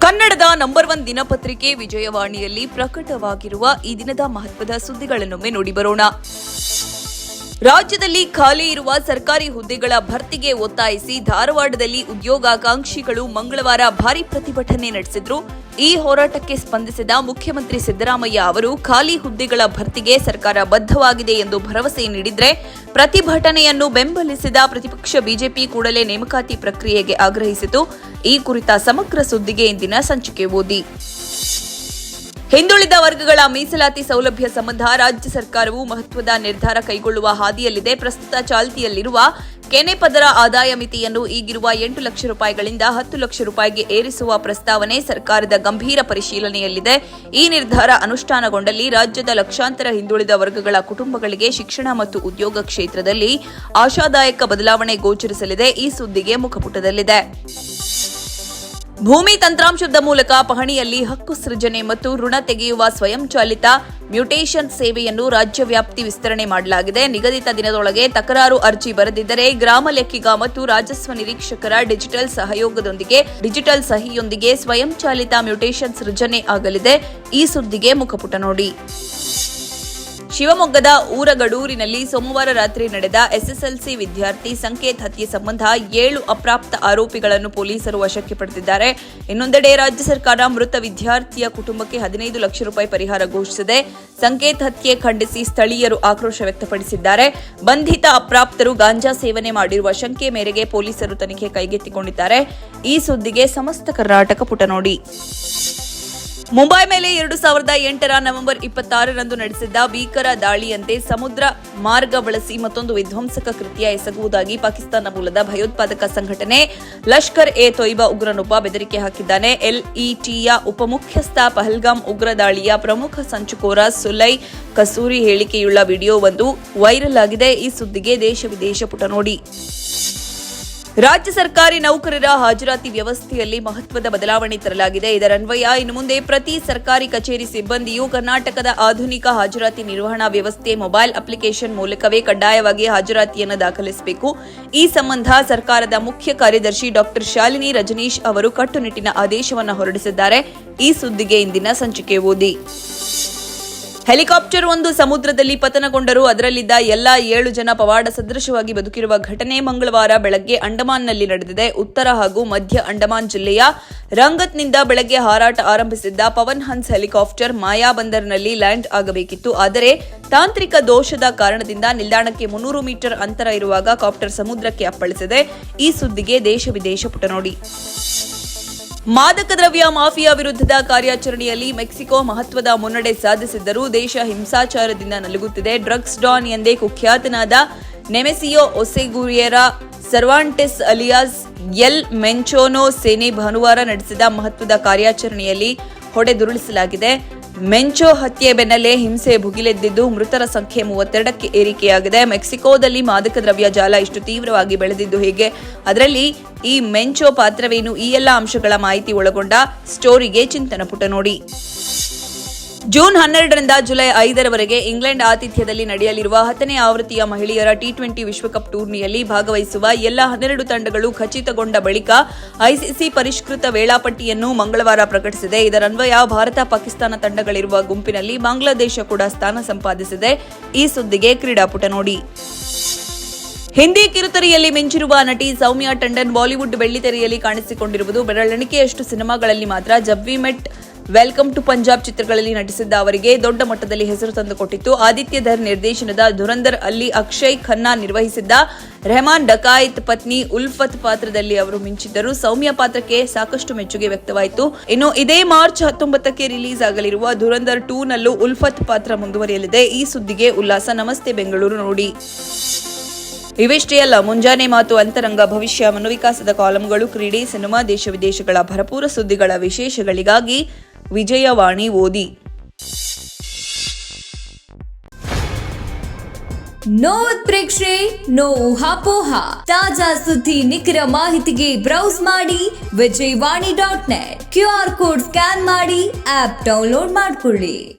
ಕನ್ನಡದ ನಂಬರ್ 1 ದಿನಪತ್ರಿಕೆ ವಿಜಯವಾಣಿಯಲ್ಲಿ ಪ್ರಕಟವಾಗಿರುವ ಈ ದಿನದ ಮಹತ್ವದ ಸುದ್ದಿಗಳನ್ನೊಮ್ಮೆ ನೋಡಿ ಬರೋಣ. ರಾಜ್ಯದಲ್ಲಿ ಖಾಲಿ ಇರುವ ಸರ್ಕಾರಿ ಹುದ್ದೆಗಳ ಭರ್ತಿಗೆ ಒತ್ತಾಯಿಸಿ ಧಾರವಾಡದಲ್ಲಿ ಉದ್ಯೋಗಾಕಾಂಕ್ಷಿಗಳು ಮಂಗಳವಾರ ಭಾರೀ ಪ್ರತಿಭಟನೆ ನಡೆಸಿದ್ರು. ಈ ಹೋರಾಟಕ್ಕೆ ಸ್ಪಂದಿಸಿದ ಮುಖ್ಯಮಂತ್ರಿ ಸಿದ್ದರಾಮಯ್ಯ ಅವರು ಖಾಲಿ ಹುದ್ದೆಗಳ ಭರ್ತಿಗೆ ಸರ್ಕಾರ ಬದ್ಧವಾಗಿದೆ ಎಂದು ಭರವಸೆ ನೀಡಿದ್ರೆ, ಪ್ರತಿಭಟನೆಯನ್ನು ಬೆಂಬಲಿಸಿದ ಪ್ರತಿಪಕ್ಷ ಬಿಜೆಪಿ ಕೂಡಲೇ ನೇಮಕಾತಿ ಪ್ರಕ್ರಿಯೆಗೆ ಆಗ್ರಹಿಸಿತು. ಈ ಕುರಿತ ಸಮಗ್ರ ಸುದ್ದಿಗೆ ಇಂದಿನ ಸಂಚಿಕೆ ಓದಿ. ಹಿಂದುಳಿದ ವರ್ಗಗಳ ಮೀಸಲಾತಿ ಸೌಲಭ್ಯ ಸಂಬಂಧ ರಾಜ್ಯ ಸರ್ಕಾರವು ಮಹತ್ವದ ನಿರ್ಧಾರ ಕೈಗೊಳ್ಳುವ ಹಾದಿಯಲ್ಲಿದೆ. ಪ್ರಸ್ತುತ ಚಾಲ್ತಿಯಲ್ಲಿರುವ ಕೆನೆ ಪದರ ಆದಾಯ ಮಿತಿಯನ್ನು ಈಗಿರುವ 8 ಲಕ್ಷ ರೂಪಾಯಿಗಳಿಂದ 10 ಲಕ್ಷ ರೂಪಾಯಿಗೆ ಏರಿಸುವ ಪ್ರಸ್ತಾವನೆ ಸರ್ಕಾರದ ಗಂಭೀರ ಪರಿಶೀಲನೆಯಲ್ಲಿದೆ. ಈ ನಿರ್ಧಾರ ಅನುಷ್ಠಾನಗೊಂಡಲ್ಲಿ ರಾಜ್ಯದ ಲಕ್ಷಾಂತರ ಹಿಂದುಳಿದ ವರ್ಗಗಳ ಕುಟುಂಬಗಳಿಗೆ ಶಿಕ್ಷಣ ಮತ್ತು ಉದ್ಯೋಗ ಕ್ಷೇತ್ರದಲ್ಲಿ ಆಶಾದಾಯಕ ಬದಲಾವಣೆ ಗೋಚರಿಸಲಿದೆ. ಈ ಸುದ್ದಿಗೆ ಮುಖಪುಟದಲ್ಲಿದೆ. ಭೂಮಿ ತಂತ್ರಾಂಶದ ಮೂಲಕ ಪಹಣಿಯಲ್ಲಿ ಹಕ್ಕು ಸೃಜನೆ ಮತ್ತು ಋಣ ತೆಗೆಯುವ ಸ್ವಯಂಚಾಲಿತ ಮ್ಯೂಟೇಷನ್ ಸೇವೆಯನ್ನು ರಾಜ್ಯ ವ್ಯಾಪ್ತಿ ವಿಸ್ತರಣೆ ಮಾಡಲಾಗಿದೆ. ನಿಗದಿತ ದಿನದೊಳಗೆ ತಕರಾರು ಅರ್ಜಿ ಬರೆದಿದ್ದರೆ ಗ್ರಾಮ ಲೆಕ್ಕಿಗ ಮತ್ತು ರಾಜಸ್ವ ನಿರೀಕ್ಷಕರ ಡಿಜಿಟಲ್ ಸಹಿಯೊಂದಿಗೆ ಸ್ವಯಂಚಾಲಿತ ಮ್ಯೂಟೇಷನ್ ಸೃಜನೆ ಆಗಲಿದೆ. ಈ ಸುದ್ದಿಗೆ ಮುಖಪುಟ ನೋಡಿ. ಶಿವಮೊಗ್ಗದ ಊರಗಡೂರಿನಲ್ಲಿ ಸೋಮವಾರ ರಾತ್ರಿ ನಡೆದ ಎಸ್ಎಸ್ಎಲ್ಸಿ ವಿದ್ಯಾರ್ಥಿ ಸಂಕೇತ್ ಹತ್ಯೆ ಸಂಬಂಧ 7 ಅಪ್ರಾಪ್ತ ಆರೋಪಿಗಳನ್ನು ಪೊಲೀಸರು ವಶಕ್ಕೆ ಪಡೆದಿದ್ದಾರೆ. ಇನ್ನೊಂದೆಡೆ ರಾಜ್ಯ ಸರ್ಕಾರ ಮೃತ ವಿದ್ಯಾರ್ಥಿಯ ಕುಟುಂಬಕ್ಕೆ 15 ಲಕ್ಷ ರೂಪಾಯಿ ಪರಿಹಾರ ಘೋಷಿಸಿದೆ. ಸಂಕೇತ್ ಹತ್ಯೆ ಖಂಡಿಸಿ ಸ್ಥಳೀಯರು ಆಕ್ರೋಶ ವ್ಯಕ್ತಪಡಿಸಿದ್ದಾರೆ. ಬಂಧಿತ ಅಪ್ರಾಪ್ತರು ಗಾಂಜಾ ಸೇವನೆ ಮಾಡಿರುವ ಶಂಕೆ ಮೇರೆಗೆ ಪೊಲೀಸರು ತನಿಖೆ ಕೈಗೆತ್ತಿಕೊಂಡಿದ್ದಾರೆ. ಈ ಸುದ್ದಿಗೆ ಸಮಸ್ತ ಕರ್ನಾಟಕ ಪುಟ ನೋಡಿ. ಮುಂಬೈ ಮೇಲೆ 2008ರ ನವೆಂಬರ್ 26ರಂದು ನಡೆಸಿದ್ದ ಭೀಕರ ದಾಳಿಯಂತೆ ಸಮುದ್ರ ಮಾರ್ಗ ಬಳಸಿ ಮತ್ತೊಂದು ವಿಧ್ವಂಸಕ ಕೃತ್ಯ ಎಸಗುವುದಾಗಿ ಪಾಕಿಸ್ತಾನ ಮೂಲದ ಭಯೋತ್ಪಾದಕ ಸಂಘಟನೆ ಲಷ್ಕರ್ ಎ ತೊಯ್ಬಾ ಉಗ್ರನೊಬ್ಬ ಬೆದರಿಕೆ ಹಾಕಿದ್ದಾನೆ. ಎಲ್ಇಟಿಯ ಉಪಮುಖ್ಯಸ್ಥ ಪಹಲ್ಗಾಮ್ ಉಗ್ರ ದಾಳಿಯ ಪ್ರಮುಖ ಸಂಚುಕೋರ ಸುಲೈ ಕಸೂರಿ ಹೇಳಿಕೆಯುಳ್ಳ ವಿಡಿಯೋವೊಂದು ವೈರಲ್ ಆಗಿದೆ. ಈ ಸುದ್ದಿಗೆ ದೇಶ ವಿದೇಶ ಪುಟ ನೋಡಿ. ರಾಜ್ಯ ಸರ್ಕಾರಿ ನೌಕರರ ಹಾಜರಾತಿ ವ್ಯವಸ್ಥೆಯಲ್ಲಿ ಮಹತ್ವದ ಬದಲಾವಣೆ ತರಲಾಗಿದೆ. ಇದರನ್ವಯ ಇನ್ನು ಮುಂದೆ ಪ್ರತಿ ಸರ್ಕಾರಿ ಕಚೇರಿ ಸಿಬ್ಬಂದಿಯು ಕರ್ನಾಟಕದ ಆಧುನಿಕ ಹಾಜರಾತಿ ನಿರ್ವಹಣಾ ವ್ಯವಸ್ಥೆ ಮೊಬೈಲ್ ಅಪ್ಲಿಕೇಶನ್ ಮೂಲಕವೇ ಕಡ್ಡಾಯವಾಗಿ ಹಾಜರಾತಿಯನ್ನು ದಾಖಲಿಸಬೇಕು. ಈ ಸಂಬಂಧ ಸರ್ಕಾರದ ಮುಖ್ಯ ಕಾರ್ಯದರ್ಶಿ ಡಾ ಶಾಲಿನಿ ರಜನೀಶ್ ಅವರು ಕಟ್ಟುನಿಟ್ಟಿನ ಆದೇಶವನ್ನು ಹೊರಡಿಸಿದ್ದಾರೆ. ಈ ಸುದ್ದಿಗೆ ಇಂದಿನ ಸಂಚಿಕೆ ಓದಿ. ಹೆಲಿಕಾಪ್ಟರ್ ಒಂದು ಸಮುದ್ರದಲ್ಲಿ ಪತನಗೊಂಡರೂ ಅದರಲ್ಲಿದ್ದ ಎಲ್ಲಾ 7 ಜನ ಪವಾಡ ಸದೃಶವಾಗಿ ಬದುಕಿರುವ ಘಟನೆ ಮಂಗಳವಾರ ಬೆಳಗ್ಗೆ ಅಂಡಮಾನ್ನಲ್ಲಿ ನಡೆದಿದೆ. ಉತ್ತರ ಹಾಗೂ ಮಧ್ಯ ಅಂಡಮಾನ್ ಜಿಲ್ಲೆಯ ರಂಗತ್ನಿಂದ ಬೆಳಗ್ಗೆ ಹಾರಾಟ ಆರಂಭಿಸಿದ್ದ ಪವನ್ ಹನ್ಸ್ ಹೆಲಿಕಾಪ್ಟರ್ ಮಾಯಾಬಂದರ್ನಲ್ಲಿ ಲ್ಯಾಂಡ್ ಆಗಬೇಕಿತ್ತು. ಆದರೆ ತಾಂತ್ರಿಕ ದೋಷದ ಕಾರಣದಿಂದ ನಿಲ್ದಾಣಕ್ಕೆ 300 ಮೀಟರ್ ಅಂತರ ಇರುವಾಗ ಕಾಪ್ಟರ್ ಸಮುದ್ರಕ್ಕೆ ಅಪ್ಪಳಿಸಿದೆ. ಈ ಸುದ್ದಿಗೆ ದೇಶ ವಿದೇಶ ಪುಟ ನೋಡಿ. ಮಾದಕ ದ್ರವ್ಯ ಮಾಫಿಯಾ ವಿರುದ್ಧದ ಕಾರ್ಯಾಚರಣೆಯಲ್ಲಿ ಮೆಕ್ಸಿಕೋ ಮಹತ್ವದ ಮುನ್ನಡೆ ಸಾಧಿಸಿದ್ದರೂ ದೇಶ ಹಿಂಸಾಚಾರದಿಂದ ನಲುಗುತ್ತಿದೆ. ಡ್ರಗ್ಸ್ ಡಾನ್ ಎಂದೇ ಕುಖ್ಯಾತನಾದ ನೆಮೆಸಿಯೋ ಒಸೆಗುರಿಯರ ಸರ್ವಾಂಟೆಸ್ ಅಲಿಯಾಸ್ ಎಲ್ ಮೆಂಚೋನೋ ಸೇನೆ ಭಾನುವಾರ ನಡೆಸಿದ ಮಹತ್ವದ ಕಾರ್ಯಾಚರಣೆಯಲ್ಲಿ ಹೊಡೆದುರುಳಿಸಲಾಗಿದೆ. ಮೆಂಚೋ ಹತ್ಯೆ ಬೆನ್ನಲ್ಲೇ ಹಿಂಸೆ ಭುಗಿಲೆದ್ದಿದ್ದು ಮೃತರ ಸಂಖ್ಯೆ 32ಕ್ಕೆ ಏರಿಕೆಯಾಗಿದೆ. ಮೆಕ್ಸಿಕೋದಲ್ಲಿ ಮಾದಕ ದ್ರವ್ಯ ಜಾಲ ಇಷ್ಟು ತೀವ್ರವಾಗಿ ಬೆಳೆದಿದ್ದು ಹೇಗೆ, ಅದರಲ್ಲಿ ಈ ಮೆಂಚೋ ಪಾತ್ರವೇನು, ಈ ಎಲ್ಲ ಅಂಶಗಳ ಮಾಹಿತಿ ಒಳಗೊಂಡ ಸ್ಟೋರಿಗೆ ಚಿಂತನ ಪುಟ ನೋಡಿ. ಜೂನ್ 12ರಿಂದ ಜುಲೈ 5ರವರೆಗೆ ಇಂಗ್ಲೆಂಡ್ ಆತಿಥ್ಯದಲ್ಲಿ ನಡೆಯಲಿರುವ 10ನೇ ಆವೃತ್ತಿಯ ಮಹಿಳೆಯರ ಟಿ20 ವಿಶ್ವಕಪ್ ಟೂರ್ನಿಯಲ್ಲಿ ಭಾಗವಹಿಸುವ ಎಲ್ಲ 12 ತಂಡಗಳು ಖಚಿತಗೊಂಡ ಬಳಿಕ ಐಸಿಸಿ ಪರಿಷ್ಕೃತ ವೇಳಾಪಟ್ಟಿಯನ್ನು ಮಂಗಳವಾರ ಪ್ರಕಟಿಸಿದೆ. ಇದರನ್ವಯ ಭಾರತ ಪಾಕಿಸ್ತಾನ ತಂಡಗಳಿರುವ ಗುಂಪಿನಲ್ಲಿ ಬಾಂಗ್ಲಾದೇಶ ಕೂಡ ಸ್ಥಾನ ಸಂಪಾದಿಸಿದೆ. ಈ ಸುದ್ದಿಗೆ ಕ್ರೀಡಾಪುಟ ನೋಡಿ. ಹಿಂದಿ ಕಿರುತೆರೆಯಲ್ಲಿ ಮಿಂಚಿರುವ ನಟಿ ಸೌಮ್ಯ ಟಂಡನ್ ಬಾಲಿವುಡ್ ಬೆಳ್ಳಿತೆರೆಯಲ್ಲಿ ಕಾಣಿಸಿಕೊಂಡಿರುವುದು ಬೆರಳೆಣಿಕೆಯಷ್ಟು ಸಿನಿಮಾಗಳಲ್ಲಿ ಮಾತ್ರ. ಜಬ್ ವಿ ಮೆಟ್, ವೆಲ್ಕಮ್ ಟು ಪಂಜಾಬ್ ಚಿತ್ರಗಳಲ್ಲಿ ನಟಿಸಿದ್ದ ಅವರಿಗೆ ದೊಡ್ಡ ಮಟ್ಟದಲ್ಲಿ ಹೆಸರು ತಂದುಕೊಟ್ಟಿತ್ತು. ಆದಿತ್ಯ ಧರ್ ನಿರ್ದೇಶನದ ಧುರಂಧರ್ ಅಲ್ಲಿ ಅಕ್ಷಯ್ ಖನ್ನಾ ನಿರ್ವಹಿಸಿದ್ದ ರೆಹಮಾನ್ ಡಕಾಯಿತ್ ಪತ್ನಿ ಉಲ್ಫತ್ ಪಾತ್ರದಲ್ಲಿ ಅವರು ಮಿಂಚಿದ್ದರು. ಸೌಮ್ಯ ಪಾತ್ರಕ್ಕೆ ಸಾಕಷ್ಟು ಮೆಚ್ಚುಗೆ ವ್ಯಕ್ತವಾಯಿತು. ಇನ್ನು ಇದೇ ಮಾರ್ಚ್ 19ಕ್ಕೆ ರಿಲೀಸ್ ಆಗಲಿರುವ ಧುರಂಧರ್ 2ನಲ್ಲೂ ಉಲ್ಫತ್ ಪಾತ್ರ ಮುಂದುವರಿಯಲಿದೆ. ಈ ಸುದ್ದಿಗೆ ಉಲ್ಲಾಸ. ನಮಸ್ತೆ ಬೆಂಗಳೂರು ನೋಡಿ. ಇವಿಷ್ಟೇ ಅಲ್ಲ, ಮುಂಜಾನೆ ಮಾತು, ಅಂತರಂಗ, ಭವಿಷ್ಯ, ಮನೋವಿಕಾಸದ ಕಾಲಂಗಳು, ಕ್ರೀಡೆ, ಸಿನಿಮಾ, ದೇಶ ವಿದೇಶಗಳ ಭರಪೂರ ಸುದ್ದಿಗಳ ವಿಶೇಷಗಳಿಗಾಗಿ ವಿಜಯವಾಣಿ ಓದಿ. ನೋ ಉತ್ಪ್ರೇಕ್ಷೆ, ನೋ ಊಹಾಪೋಹ. ತಾಜಾ ಸುದ್ದಿ, ನಿಖರ ಮಾಹಿತಿಗೆ ಬ್ರೌಸ್ ಮಾಡಿ ವಿಜಯವಾಣಿ.net. QR ಕೋಡ್ ಸ್ಕ್ಯಾನ್ ಮಾಡಿ ಆಪ್ ಡೌನ್ಲೋಡ್ ಮಾಡಿಕೊಳ್ಳಿ.